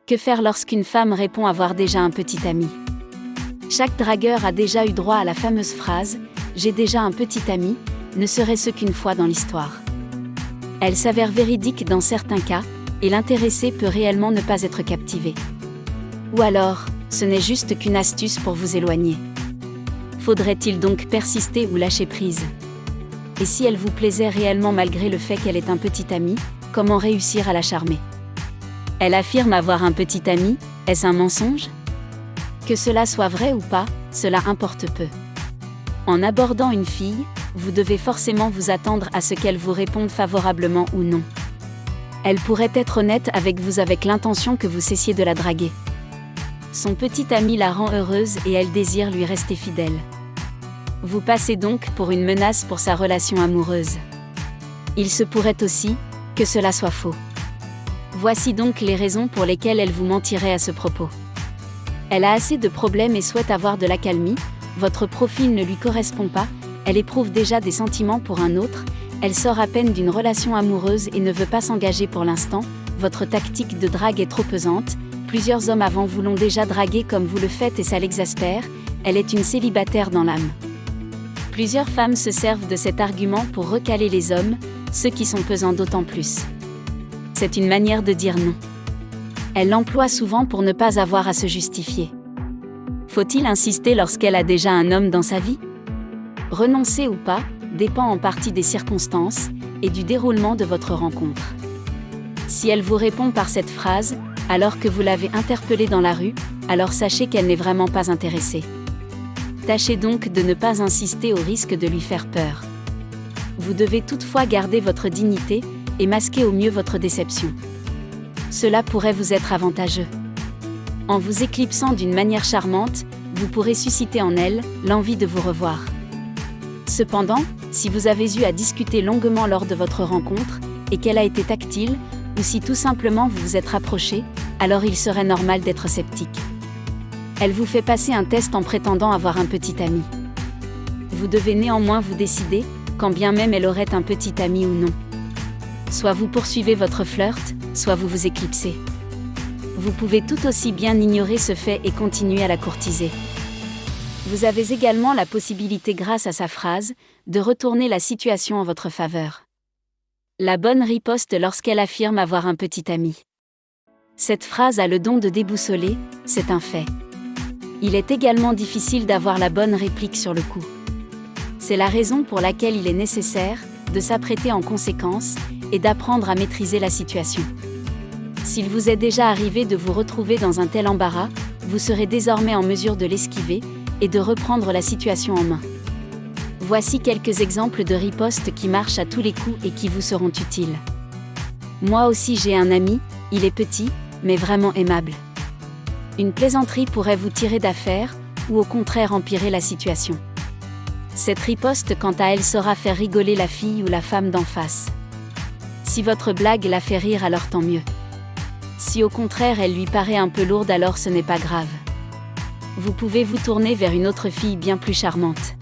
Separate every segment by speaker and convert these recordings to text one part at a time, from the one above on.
Speaker 1: Que faire lorsqu'une femme répond avoir déjà un petit ami? Chaque dragueur a déjà eu droit à la fameuse phrase « J'ai déjà un petit ami », ne serait-ce qu'une fois dans l'histoire. Elle s'avère véridique dans certains cas, et l'intéressé peut réellement ne pas être captivé. Ou alors, ce n'est juste qu'une astuce pour vous éloigner. Faudrait-il donc persister ou lâcher prise? Et si elle vous plaisait réellement malgré le fait qu'elle ait un petit ami, comment réussir à la charmer? Elle affirme avoir un petit ami, est-ce un mensonge? Que cela soit vrai ou pas, cela importe peu. En abordant une fille, vous devez forcément vous attendre à ce qu'elle vous réponde favorablement ou non. Elle pourrait être honnête avec vous avec l'intention que vous cessiez de la draguer. Son petit ami la rend heureuse et elle désire lui rester fidèle. Vous passez donc pour une menace pour sa relation amoureuse. Il se pourrait aussi que cela soit faux. Voici donc les raisons pour lesquelles elle vous mentirait à ce propos. Elle a assez de problèmes et souhaite avoir de l'accalmie, votre profil ne lui correspond pas, elle éprouve déjà des sentiments pour un autre, elle sort à peine d'une relation amoureuse et ne veut pas s'engager pour l'instant, votre tactique de drague est trop pesante, plusieurs hommes avant vous l'ont déjà draguée comme vous le faites et ça l'exaspère, elle est une célibataire dans l'âme. Plusieurs femmes se servent de cet argument pour recaler les hommes, ceux qui sont pesants d'autant plus. C'est une manière de dire non. Elle l'emploie souvent pour ne pas avoir à se justifier. Faut-il insister lorsqu'elle a déjà un homme dans sa vie? Renoncer ou pas, dépend en partie des circonstances et du déroulement de votre rencontre. Si elle vous répond par cette phrase, alors que vous l'avez interpellée dans la rue, alors sachez qu'elle n'est vraiment pas intéressée. Tâchez donc de ne pas insister au risque de lui faire peur. Vous devez toutefois garder votre dignité et masquer au mieux votre déception. Cela pourrait vous être avantageux. En vous éclipsant d'une manière charmante, vous pourrez susciter en elle l'envie de vous revoir. Cependant, si vous avez eu à discuter longuement lors de votre rencontre, et qu'elle a été tactile, ou si tout simplement vous vous êtes rapproché, alors il serait normal d'être sceptique. Elle vous fait passer un test en prétendant avoir un petit ami. Vous devez néanmoins vous décider, quand bien même elle aurait un petit ami ou non. Soit vous poursuivez votre flirt, soit vous vous éclipsez. Vous pouvez tout aussi bien ignorer ce fait et continuer à la courtiser. Vous avez également la possibilité grâce à sa phrase, de retourner la situation en votre faveur. La bonne riposte lorsqu'elle affirme avoir un petit ami. Cette phrase a le don de déboussoler, c'est un fait. Il est également difficile d'avoir la bonne réplique sur le coup. C'est la raison pour laquelle il est nécessaire de s'apprêter en conséquence et d'apprendre à maîtriser la situation. S'il vous est déjà arrivé de vous retrouver dans un tel embarras, vous serez désormais en mesure de l'esquiver et de reprendre la situation en main. Voici quelques exemples de ripostes qui marchent à tous les coups et qui vous seront utiles. Moi aussi j'ai un ami, il est petit, mais vraiment aimable. Une plaisanterie pourrait vous tirer d'affaire, ou au contraire empirer la situation. Cette riposte quant à elle saura faire rigoler la fille ou la femme d'en face. Si votre blague la fait rire alors tant mieux. Si au contraire elle lui paraît un peu lourde alors ce n'est pas grave. Vous pouvez vous tourner vers une autre fille bien plus charmante.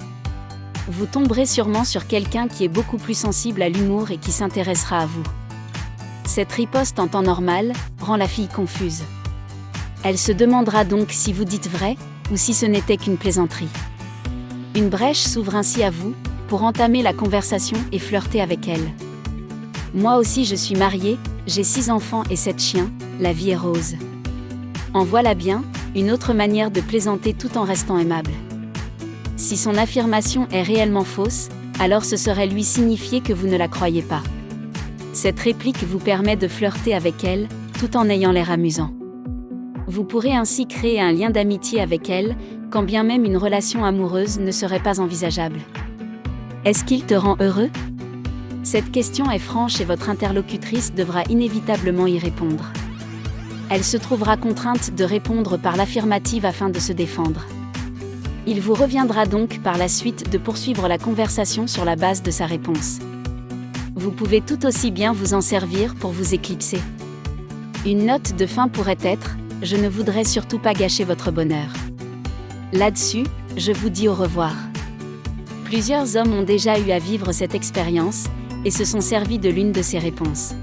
Speaker 1: Vous tomberez sûrement sur quelqu'un qui est beaucoup plus sensible à l'humour et qui s'intéressera à vous. Cette riposte en temps normal rend la fille confuse. Elle se demandera donc si vous dites vrai, ou si ce n'était qu'une plaisanterie. Une brèche s'ouvre ainsi à vous, pour entamer la conversation et flirter avec elle. Moi aussi je suis mariée, j'ai 6 enfants et 7 chiens, la vie est rose. En voilà bien, une autre manière de plaisanter tout en restant aimable. Si son affirmation est réellement fausse, alors ce serait lui signifier que vous ne la croyez pas. Cette réplique vous permet de flirter avec elle, tout en ayant l'air amusant. Vous pourrez ainsi créer un lien d'amitié avec elle, quand bien même une relation amoureuse ne serait pas envisageable. Est-ce qu'il te rend heureux? Cette question est franche et votre interlocutrice devra inévitablement y répondre. Elle se trouvera contrainte de répondre par l'affirmative afin de se défendre. Il vous reviendra donc par la suite de poursuivre la conversation sur la base de sa réponse. Vous pouvez tout aussi bien vous en servir pour vous éclipser. Une note de fin pourrait être « Je ne voudrais surtout pas gâcher votre bonheur ». Là-dessus, je vous dis au revoir. Plusieurs hommes ont déjà eu à vivre cette expérience, et se sont servis de l'une de ces réponses.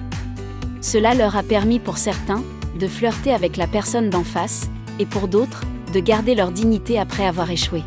Speaker 1: Cela leur a permis pour certains, de flirter avec la personne d'en face, et pour d'autres, de garder leur dignité après avoir échoué.